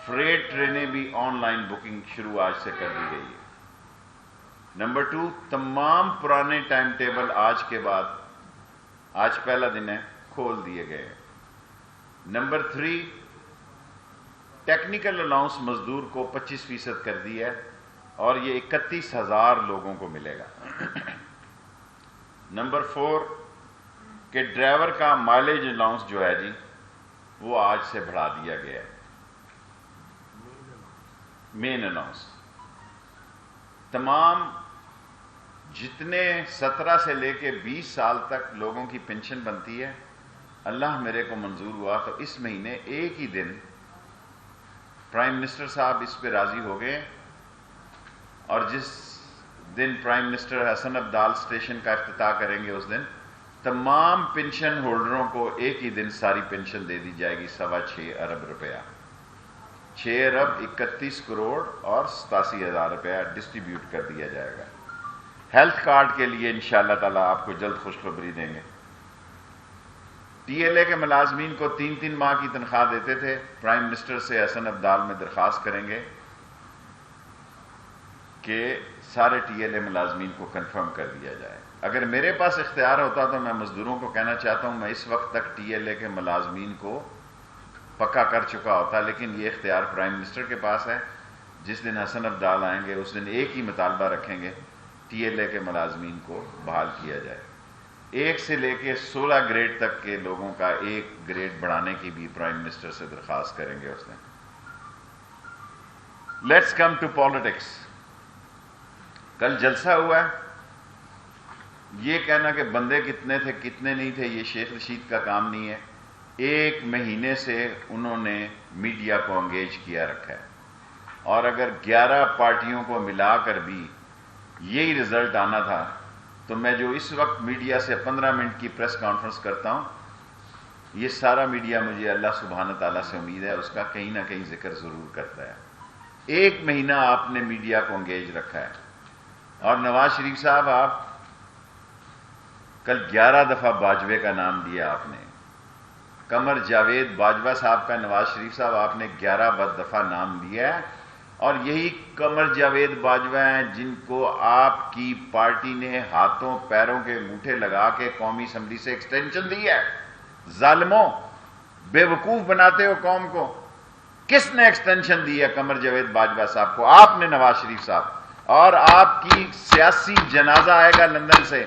Freight ٹرینیں بھی on line booking شروع آج سے کر دی گئی ہے۔ نمبر 2، تمام پرانے ٹائم ٹیبل آج کے بعد، آج پہلا دن ہے، کھول دیے گئے ہیں۔ نمبر 3، ٹیکنیکل الاؤنس مزدور کو 25% کر دی ہے اور یہ 31,000 لوگوں کو ملے گا۔ نمبر 4، کہ ڈرائیور کا مائلیج الاؤنس جو ہے جی وہ آج سے بڑھا دیا گیا ہے۔ مین الاؤنس تمام جتنے 17 سے لے کے 20 سال تک لوگوں کی پینشن بنتی ہے، اللہ میرے کو منظور ہوا تو اس مہینے ایک ہی دن پرائم منسٹر صاحب اس پہ راضی ہو گئے، اور جس دن پرائم منسٹر حسن عبدال اسٹیشن کا افتتاح کریں گے اس دن تمام پینشن ہولڈروں کو ایک ہی دن ساری پینشن دے دی جائے گی، 6.25 ارب روپیہ، 6 ارب 31 کروڑ اور 87,000 روپیہ ڈسٹریبیوٹ کر دیا جائے گا۔ ہیلتھ کارڈ کے لیے انشاءاللہ تعالیٰ آپ کو جلد خوشخبری دیں گے۔ ٹی ایل اے کے ملازمین کو 3 ماہ کی تنخواہ دیتے تھے، پرائم منسٹر سے حسن عبدال میں درخواست کریں گے کہ سارے ٹی ایل اے ملازمین کو کنفرم کر دیا جائے۔ اگر میرے پاس اختیار ہوتا تو میں مزدوروں کو کہنا چاہتا ہوں میں اس وقت تک ٹی ایل اے کے ملازمین کو پکا کر چکا ہوتا، لیکن یہ اختیار پرائم منسٹر کے پاس ہے۔ جس دن حسن عبدال آئیں گے اس دن ایک ہی مطالبہ رکھیں گے، ٹی ایل اے کے ملازمین کو بحال کیا جائے۔ 1 سے لے کے 16 گریڈ تک کے لوگوں کا 1 گریڈ بڑھانے کی بھی پرائم منسٹر سے درخواست کریں گے اس دن۔ Let's come to politics. کل جلسہ ہوا ہے، یہ کہنا کہ بندے کتنے تھے کتنے نہیں تھے یہ شیخ رشید کا کام نہیں ہے۔ 1 مہینے سے انہوں نے میڈیا کو انگیج کیا رکھا ہے، اور اگر 11 پارٹیوں کو ملا کر بھی یہی رزلٹ آنا تھا تو میں جو اس وقت میڈیا سے 15 منٹ کی پریس کانفرنس کرتا ہوں، یہ سارا میڈیا مجھے اللہ سبحانہ تعالیٰ سے امید ہے اس کا کہیں نہ کہیں ذکر ضرور کرتا ہے۔ 1 مہینہ آپ نے میڈیا کو انگیج رکھا ہے، اور نواز شریف صاحب آپ کل 11 دفعہ باجوے کا نام دیا آپ نے، قمر جاوید باجوہ صاحب کا نواز شریف صاحب آپ نے 11 دفعہ نام لیا ہے، اور یہی قمر جاوید باجوہ ہیں جن کو آپ کی پارٹی نے ہاتھوں پیروں کے انگوٹھے لگا کے قومی اسمبلی سے ایکسٹینشن دی ہے۔ ظالموں، بے وقوف بناتے ہو قوم کو۔ کس نے ایکسٹینشن دی ہے قمر جاوید باجوہ صاحب کو؟ آپ نے، نواز شریف صاحب، اور آپ کی سیاسی جنازہ آئے گا لندن سے۔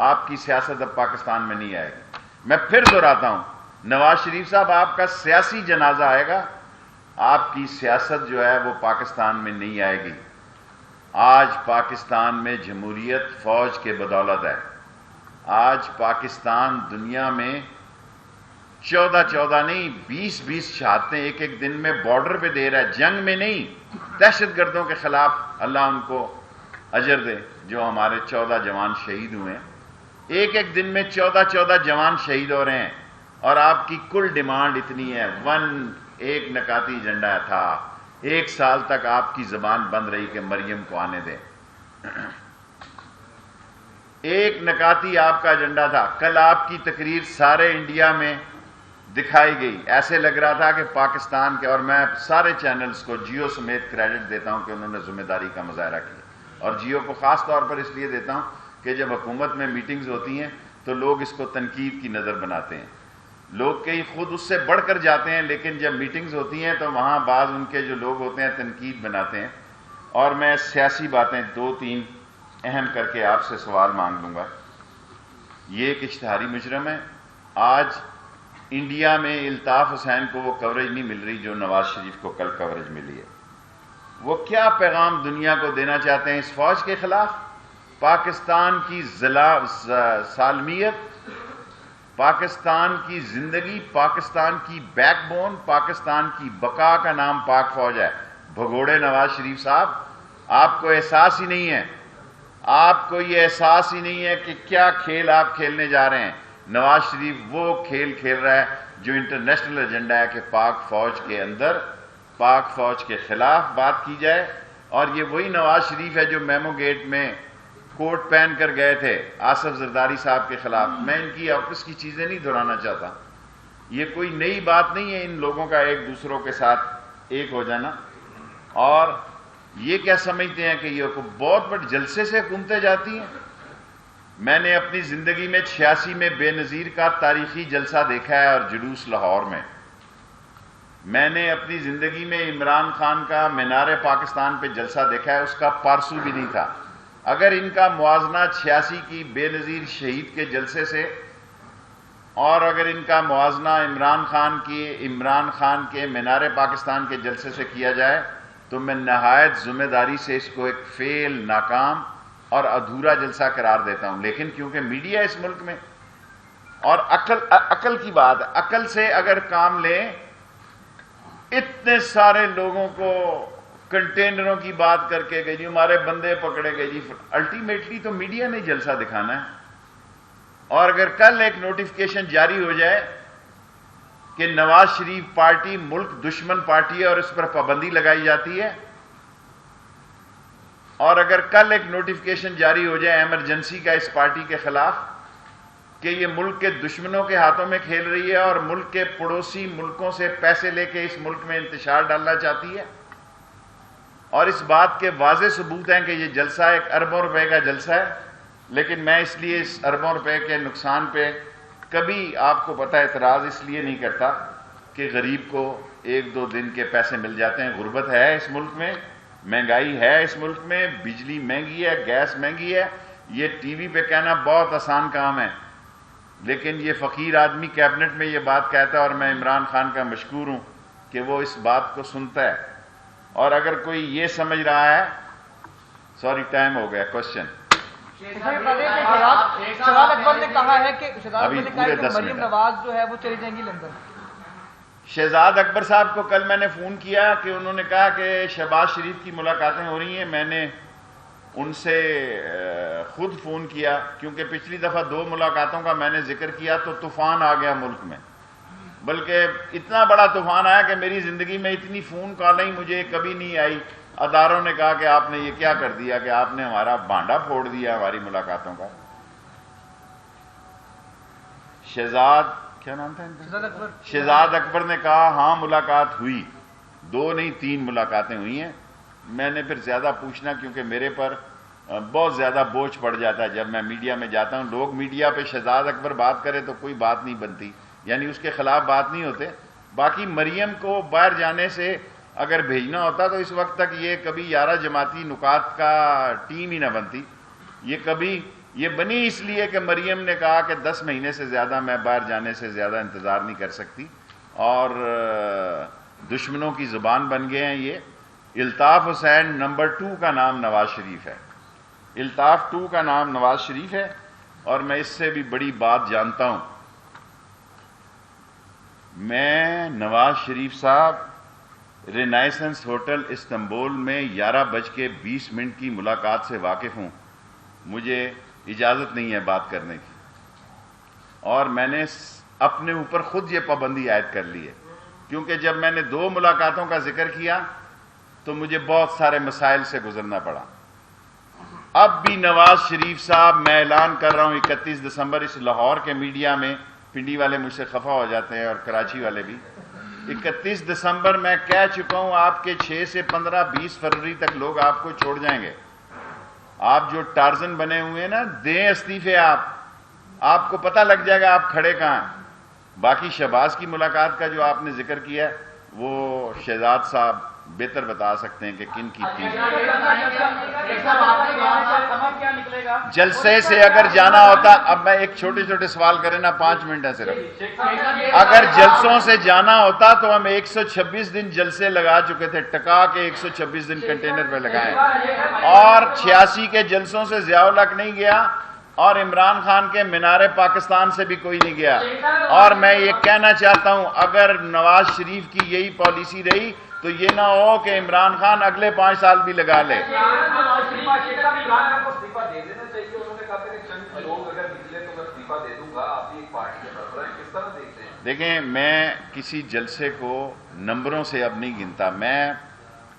آپ کی سیاست اب پاکستان میں نہیں آئے گی۔ میں پھر دہراتا ہوں، نواز شریف صاحب آپ کا سیاسی جنازہ آئے گا، آپ کی سیاست جو ہے وہ پاکستان میں نہیں آئے گی۔ آج پاکستان میں جمہوریت فوج کے بدولت ہے۔ آج پاکستان دنیا میں 14 نہیں 20 شہادتیں ایک دن میں بارڈر پہ دے رہا ہے، جنگ میں نہیں، دہشت گردوں کے خلاف۔ اللہ ان کو اجر دے جو ہمارے 14 جوان شہید ہوئے ہیں۔ ایک دن میں 14 جوان شہید ہو رہے ہیں، اور آپ کی کل ڈیمانڈ اتنی ہے، ایک نکاتی ایجنڈا تھا، 1 سال تک آپ کی زبان بند رہی کہ مریم کو آنے دیں۔ ایک نکاتی آپ کا ایجنڈا تھا۔ کل آپ کی تقریر سارے انڈیا میں دکھائی گئی، ایسے لگ رہا تھا کہ پاکستان کے، اور میں سارے چینلز کو جیو سمیت کریڈٹ دیتا ہوں کہ انہوں نے ذمہ داری کا مظاہرہ کیا، اور جیو کو خاص طور پر اس لیے دیتا ہوں کہ جب حکومت میں میٹنگز ہوتی ہیں تو لوگ اس کو تنقید کی نظر بناتے ہیں، لوگ کئی خود اس سے بڑھ کر جاتے ہیں، لیکن جب میٹنگز ہوتی ہیں تو وہاں بعض ان کے جو لوگ ہوتے ہیں تنقید بناتے ہیں۔ اور میں سیاسی باتیں 2-3 اہم کر کے آپ سے سوال مانگ لوں گا۔ یہ ایک اشتہاری مجرم ہے۔ آج انڈیا میں الطاف حسین کو وہ کوریج نہیں مل رہی جو نواز شریف کو کل کوریج ملی ہے۔ وہ کیا پیغام دنیا کو دینا چاہتے ہیں اس فوج کے خلاف؟ پاکستان کی سالمیت، پاکستان کی زندگی، پاکستان کی بیک بون، پاکستان کی بقا کا نام پاک فوج ہے۔ بھگوڑے نواز شریف صاحب، آپ کو احساس ہی نہیں ہے، آپ کو یہ احساس ہی نہیں ہے کہ کیا کھیل آپ کھیلنے جا رہے ہیں۔ نواز شریف وہ کھیل کھیل رہا ہے جو انٹرنیشنل ایجنڈا ہے کہ پاک فوج کے اندر پاک فوج کے خلاف بات کی جائے، اور یہ وہی نواز شریف ہے جو میمو گیٹ میں کوٹ پہن کر گئے تھے آصف زرداری صاحب کے خلاف۔ میں ان کی آپس کی چیزیں نہیں دہرانا چاہتا، یہ کوئی نئی بات نہیں ہے ان لوگوں کا ایک دوسروں کے ساتھ ایک ہو جانا. اور یہ کیا سمجھتے ہیں کہ یہ بہت بڑے جلسے سے حکومتیں جاتی ہیں؟ میں نے اپنی زندگی میں 86 میں بے نظیر کا تاریخی جلسہ دیکھا ہے اور جلوس لاہور میں. میں نے اپنی زندگی میں عمران خان کا مینار پاکستان پہ جلسہ دیکھا ہے، اس کا پارسو بھی نہیں تھا. اگر ان کا موازنہ 86 کی بے نظیر شہید کے جلسے سے اور اگر ان کا موازنہ عمران خان کے مینار پاکستان کے جلسے سے کیا جائے تو میں نہایت ذمہ داری سے اس کو ایک فیل، ناکام اور ادھورا جلسہ قرار دیتا ہوں. لیکن کیونکہ میڈیا اس ملک میں اور عقل کی بات ہے، عقل سے اگر کام لیں، اتنے سارے لوگوں کو کنٹینروں کی بات کر کے گئے جی ہمارے بندے پکڑے گئے جی، الٹیمیٹلی تو میڈیا نے جلسہ دکھانا ہے. اور اگر کل ایک نوٹیفکیشن جاری ہو جائے کہ نواز شریف پارٹی ملک دشمن پارٹی ہے اور اس پر پابندی لگائی جاتی ہے، اور اگر کل ایک نوٹیفکیشن جاری ہو جائے ایمرجنسی کا اس پارٹی کے خلاف کہ یہ ملک کے دشمنوں کے ہاتھوں میں کھیل رہی ہے اور ملک کے پڑوسی ملکوں سے پیسے لے کے اس ملک میں انتشار ڈالنا چاہتی ہے، اور اس بات کے واضح ثبوت ہیں کہ یہ جلسہ ایک اربوں روپے کا جلسہ ہے. لیکن میں اس لیے اس اربوں روپے کے نقصان پہ کبھی آپ کو پتہ اعتراض اس لیے نہیں کرتا کہ غریب کو 1-2 دن کے پیسے مل جاتے ہیں. غربت ہے اس ملک میں، مہنگائی ہے اس ملک میں، بجلی مہنگی ہے، گیس مہنگی ہے. یہ ٹی وی پہ کہنا بہت آسان کام ہے، لیکن یہ فقیر آدمی کیبنٹ میں یہ بات کہتا ہے اور میں عمران خان کا مشکور ہوں کہ وہ اس بات کو سنتا ہے. اور اگر کوئی یہ سمجھ رہا ہے، سوری ٹائم ہو گیا، کوشچن. شہزاد اکبر نے کہا ہے کہ مریم نواز جو ہے وہ چلی جائیں گی لندن. شہزاد اکبر صاحب کو کل میں نے فون کیا کہ انہوں نے کہا کہ شہباز شریف کی ملاقاتیں ہو رہی ہیں. میں نے ان سے خود فون کیا کیونکہ پچھلی دفعہ 2 ملاقاتوں کا میں نے ذکر کیا تو طوفان آ گیا ملک میں، بلکہ اتنا بڑا طوفان آیا کہ میری زندگی میں اتنی فون کالیں مجھے کبھی نہیں آئی. اداروں نے کہا کہ آپ نے یہ کیا کر دیا کہ آپ نے ہمارا بانڈا پھوڑ دیا ہماری ملاقاتوں کا. شہزاد کیا نام تھا ان کا؟ شہزاد اکبر نے کہا ہاں ملاقات ہوئی، 2 نہیں 3 ملاقاتیں ہوئی ہیں. میں نے پھر زیادہ پوچھنا کیونکہ میرے پر بہت زیادہ بوجھ پڑ جاتا ہے جب میں میڈیا میں جاتا ہوں. لوگ میڈیا پہ شہزاد اکبر بات کرے تو کوئی بات نہیں بنتی، یعنی اس کے خلاف بات نہیں ہوتے. باقی مریم کو باہر جانے سے اگر بھیجنا ہوتا تو اس وقت تک یہ کبھی 11 جماعتی نکات کا ٹیم ہی نہ بنتی. یہ بنی اس لیے کہ مریم نے کہا کہ 10 مہینے سے زیادہ میں باہر جانے سے زیادہ انتظار نہیں کر سکتی، اور دشمنوں کی زبان بن گئے ہیں یہ. الطاف حسین نمبر 2 کا نام نواز شریف ہے، الطاف 2 کا نام نواز شریف ہے. اور میں اس سے بھی بڑی بات جانتا ہوں. میں نواز شریف صاحب رینائسنس ہوٹل استنبول میں 11:20 کی ملاقات سے واقف ہوں. مجھے اجازت نہیں ہے بات کرنے کی، اور میں نے اپنے اوپر خود یہ پابندی عائد کر لی ہے کیونکہ جب میں نے 2 ملاقاتوں کا ذکر کیا تو مجھے بہت سارے مسائل سے گزرنا پڑا. اب بھی نواز شریف صاحب میں اعلان کر رہا ہوں 31 دسمبر اس لاہور کے میڈیا میں، پنڈی والے مجھ سے خفا ہو جاتے ہیں اور کراچی والے بھی. 31 دسمبر میں کہہ چکا ہوں آپ کے 6 سے 15-20 فروری تک لوگ آپ کو چھوڑ جائیں گے. آپ جو ٹارزن بنے ہوئے ہیں نا، دیں استعفے. آپ کو پتہ لگ جائے گا آپ کھڑے کہاں ہیں. باقی شہباز کی ملاقات کا جو آپ نے ذکر کیا وہ شہزاد صاحب بہتر بتا سکتے ہیں کہ کن کی تھی. جلسے سے اگر جانا ہوتا، اب میں ایک چھوٹے سوال کریں نا، 5 منٹ ہے صرف. اگر جلسوں سے جانا ہوتا تو ہم 126 دن جلسے لگا چکے تھے، ٹکا کے 126 دن کنٹینر پہ لگائے، اور 86 کے جلسوں سے ضیاء الحق نہیں گیا اور عمران خان کے مینار پاکستان سے بھی کوئی نہیں گیا. اور میں یہ کہنا چاہتا ہوں اگر نواز شریف کی یہی پالیسی رہی تو یہ نہ ہو کہ عمران خان اگلے 5 سال بھی لگا لے. دیکھیں میں کسی جلسے کو نمبروں سے اب نہیں گنتا.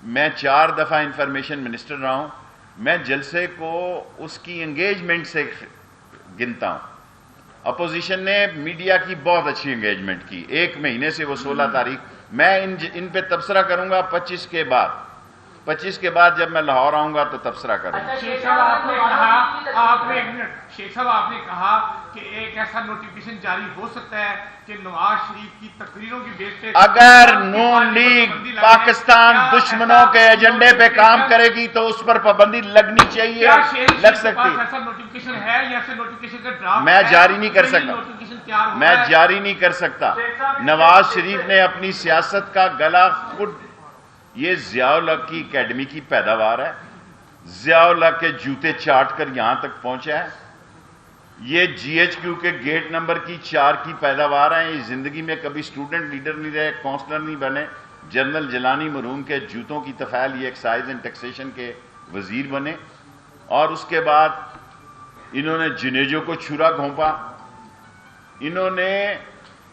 میں 4 دفعہ انفارمیشن منسٹر رہا ہوں. میں جلسے کو اس کی انگیجمنٹ سے گنتا ہوں. اپوزیشن نے میڈیا کی بہت اچھی انگیجمنٹ کی. 1 مہینے سے وہ 16 تاریخ میں ان پہ تبصرہ کروں گا 25 کے بعد جب میں لاہور آؤں گا تو تبصرہ کروں گا. شیخ صاحب آپ نے کہا کہ ایک ایسا نوٹیفیکیشن جاری ہو سکتا ہے کہ نواز شریف کی تقریروں کی بیس پہ اگر نون لیگ پاکستان دشمنوں کے ایجنڈے پہ کام کرے گی تو اس پر پابندی لگنی چاہیے, لگ سکتی. ایسا نوٹیفیکیشن ہے یا ایسے نوٹیفیکیشن کا ڈرافٹ میں جاری نہیں کر سکتا. نواز شریف نے اپنی سیاست کا گلا خود, یہ ضیاء الحق کی اکیڈمی کی پیداوار ہے, ضیاء الحق کے جوتے چاٹ کر یہاں تک پہنچا ہے. یہ GHQ کے گیٹ نمبر 4 کی پیداوار ہے. یہ زندگی میں کبھی سٹوڈنٹ لیڈر نہیں رہے, کونسلر نہیں بنے. جنرل جیلانی مرحوم کے جوتوں کی تفعیل یہ ایکسائز اینڈ ٹیکسیشن کے وزیر بنے, اور اس کے بعد انہوں نے جنیجو کو چھرا گھونپا. انہوں نے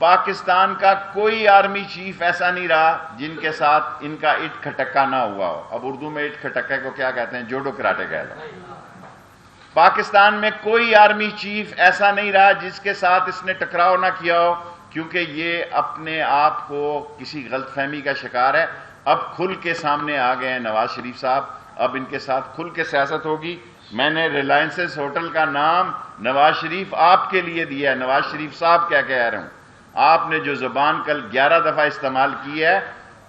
پاکستان کا کوئی آرمی چیف ایسا نہیں رہا جن کے ساتھ ان کا اٹ کھٹکا نہ ہوا ہو. اب اردو میں اٹ کھٹکے کو کیا کہتے ہیں؟ جوڈو کراٹے کہتے ہیں. پاکستان میں کوئی آرمی چیف ایسا نہیں رہا جس کے ساتھ اس نے ٹکراؤ نہ کیا ہو, کیونکہ یہ اپنے آپ کو کسی غلط فہمی کا شکار ہے. اب کھل کے سامنے آ گئے ہیں نواز شریف صاحب, اب ان کے ساتھ کھل کے سیاست ہوگی. میں نے ریلائنسز ہوٹل کا نام نواز شریف آپ کے لیے دیا ہے, نواز شریف صاحب کیا کہہ رہا ہوں. آپ نے جو زبان کل 11 دفعہ استعمال کی ہے,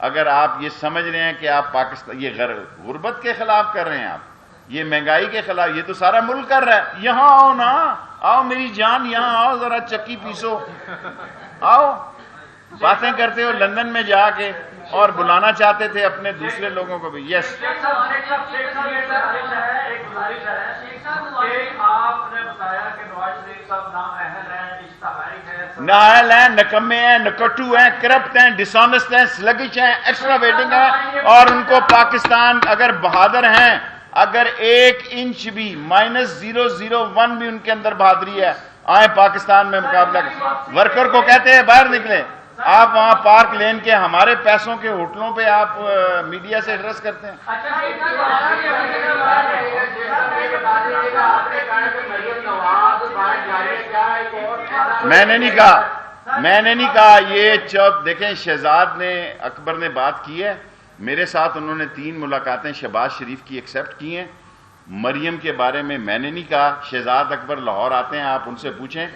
اگر آپ یہ سمجھ رہے ہیں کہ آپ پاکستان یہ غربت کے خلاف کر رہے ہیں, آپ یہ مہنگائی کے خلاف, یہ تو سارا ملک کر رہا ہے. یہاں آؤ نا, آؤ میری جان, یہاں آؤ ذرا چکی پیسو, آؤ. باتیں کرتے ہو لندن میں جا کے, اور بلانا چاہتے تھے اپنے دوسرے لوگوں کو بھی. یس نااہل ہیں, نکمے ہیں, نکٹو ہیں, کرپٹ ہیں, ڈسانسٹ ہیں, سلگش ہیں, ایکسٹرا ویٹنگ ہیں, اور ان کو پاکستان اگر بہادر ہیں, اگر 1 انچ بھی -0.001 بھی ان کے اندر بہادری ہے, آئیں پاکستان میں مقابلہ کریں. ورکر کو کہتے ہیں باہر نکلیں, آپ وہاں پارک لین کے ہمارے پیسوں کے ہوٹلوں پہ آپ میڈیا سے ایڈریس کرتے ہیں. میں نے نہیں کہا یہ دیکھیں, شہزاد نے اکبر نے بات کی ہے میرے ساتھ, انہوں نے 3 ملاقاتیں شہباز شریف کی ایکسیپٹ کی ہیں. مریم کے بارے میں نے نہیں کہا. شہزاد اکبر لاہور آتے ہیں, آپ ان سے پوچھیں,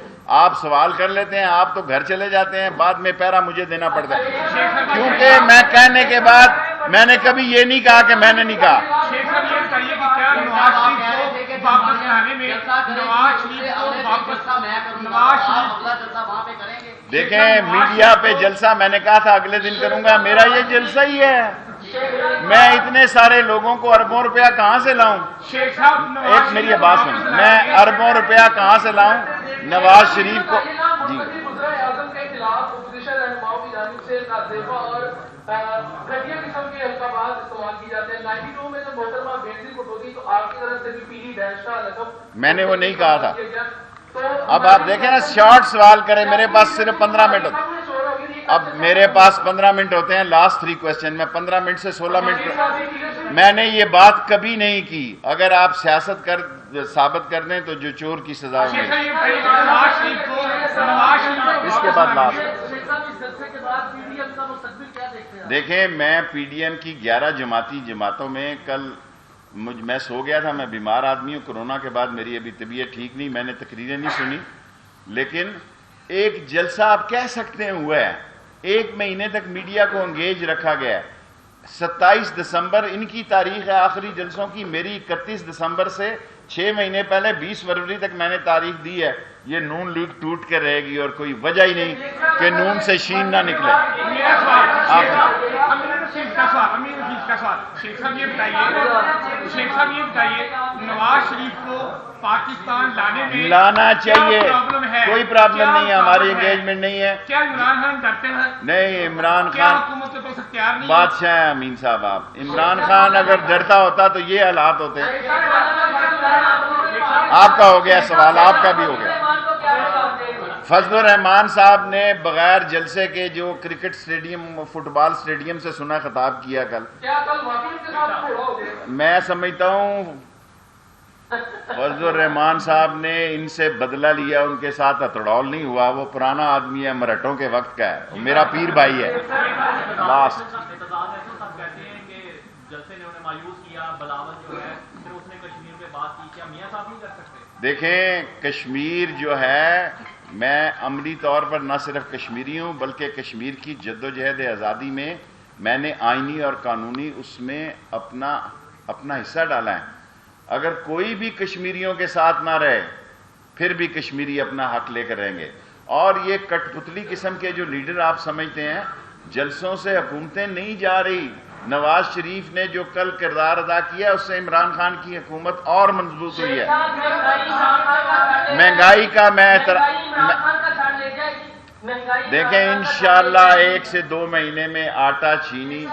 آپ سوال کر لیتے ہیں, آپ تو گھر چلے جاتے ہیں, بعد میں پیرا مجھے دینا پڑتا ہے, کیونکہ میں کہنے کے بعد میں نے کبھی یہ نہیں کہا کہ میں نے نہیں کہا. دیکھیں میڈیا پہ جلسہ میں نے کہا تھا اگلے دن کروں گا, میرا یہ جلسہ ہی ہے. میں اتنے سارے لوگوں کو اربوں روپیہ کہاں سے لاؤں؟ ایک میری بات سنیں, میں اربوں روپیہ کہاں سے لاؤں؟ نواز شریف کو جی میں نے وہ نہیں کہا تھا. اب آپ دیکھیں نا, شارٹ سوال کریں, میرے پاس صرف 15 منٹ ہوتے ہیں. اب میرے پاس 15 منٹ ہوتے ہیں, لاسٹ 3 کویسچن میں 15 منٹ سے 16 منٹ. میں نے یہ بات کبھی نہیں کی. اگر آپ سیاست ثابت کر دیں تو جو چور کی سزا ہوگی. اس کے بعد لاسٹ دیکھیں, میں PDM کی 11 جماعتوں میں کل میں سو گیا تھا, میں بیمار آدمی ہوں, کورونا کے بعد میری ابھی طبیعت ٹھیک نہیں, میں نے تقریریں نہیں سنی, لیکن ایک جلسہ آپ کہہ سکتے ہیں ہوا ہے. 1 مہینے تک میڈیا کو انگیج رکھا گیا ہے. 27 دسمبر ان کی تاریخ ہے آخری جلسوں کی, میری 31 دسمبر سے 6 مہینے پہلے 20 فروری تک میں نے تاریخ دی ہے. یہ نون لیگ ٹوٹ کر رہے گی, اور کوئی وجہ ہی نہیں کہ نون سے شین نہ نکلے. شیخ صاحب یہ بتائیے, نواز شریف کو پاکستان لانا چاہیے, کوئی پرابلم نہیں ہے, ہماری انگیجمنٹ نہیں ہے. کیا عمران خان ڈرتے ہیں؟ نہیں, عمران خان حکومت کے پاس اختیار نہیں, بادشاہ ہیں امین صاحب. آپ عمران خان اگر ڈرتا ہوتا تو یہ حالات ہوتے. آپ کا ہو گیا سوال, آپ کا بھی ہو گیا. فضل الرحمان صاحب نے بغیر جلسے کے جو کرکٹ سٹیڈیم فٹ بال سٹیڈیم سے سنا خطاب کیا کل, میں سمجھتا ہوں فضل الرحمان صاحب نے ان سے بدلہ لیا، ان کے ساتھ اتڑول نہیں ہوا، وہ پرانا آدمی ہے، مرہٹوں کے وقت کا ہے، میرا پیر بھائی ہے۔ لاسٹ دیکھیں، کشمیر جو ہے، میں عملی طور پر نہ صرف کشمیری ہوں بلکہ کشمیر کی جدوجہد آزادی میں میں نے آئینی اور قانونی اس میں اپنا حصہ ڈالا ہے۔ اگر کوئی بھی کشمیریوں کے ساتھ نہ رہے پھر بھی کشمیری اپنا حق لے کر رہیں گے۔ اور یہ کٹ پتلی قسم کے جو لیڈر آپ سمجھتے ہیں، جلسوں سے حکومتیں نہیں جا رہی۔ نواز شریف نے جو کل کردار ادا کیا اس سے عمران خان کی حکومت اور مضبوط ہوئی ہے۔ مہنگائی کا دیکھیں انشاءاللہ 1 سے 2 مہینے میں آٹا چینی،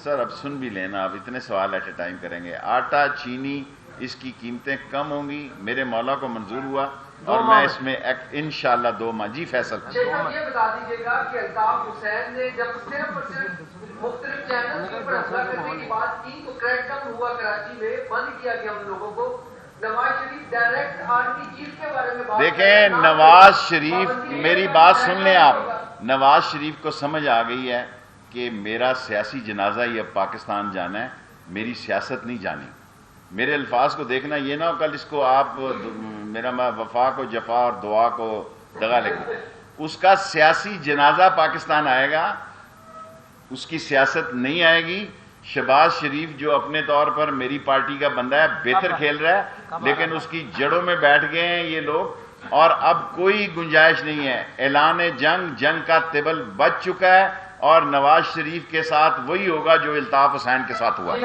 سر اب سن بھی لینا، اب اتنے سوال ایٹ اے ٹائم کریں گے، آٹا چینی اس کی قیمتیں کم ہوں گی، میرے مولا کو منظور ہوا اور میں اس میں انشاءاللہ 2 ماہ۔ جی فیصل یہ بتا دیجیے گا کہ الطاف حسین نے جب صرف اور صرف مختلف چینل کے اوپر حملہ کرنے کی بات کی تو کریک ڈاؤن ہوا کراچی میں، بند کیا گیا ہم لوگوں کو۔ Nawaz Sharif direct army chief کے بارے میں بات، دیکھیں نواز شریف، میری بات سن لیں آپ، نواز شریف کو سمجھ آ گئی ہے کہ میرا سیاسی جنازہ ہی اب پاکستان جانا ہے، میری سیاست نہیں جانی۔ میرے الفاظ کو دیکھنا، یہ نہ ہو کل اس کو آپ میرا وفا کو جفا اور دعا کو دغا لگے۔ اس کا سیاسی جنازہ پاکستان آئے گا، اس کی سیاست نہیں آئے گی۔ شہباز شریف جو اپنے طور پر میری پارٹی کا بندہ ہے، بہتر کھیل رہا ہے، لیکن اس کی جڑوں میں بیٹھ گئے ہیں یہ لوگ، اور اب کوئی گنجائش نہیں ہے۔ اعلان جنگ کا طبل بج چکا ہے، اور نواز شریف کے ساتھ وہی ہوگا جو الطاف حسین کے ساتھ ہوا۔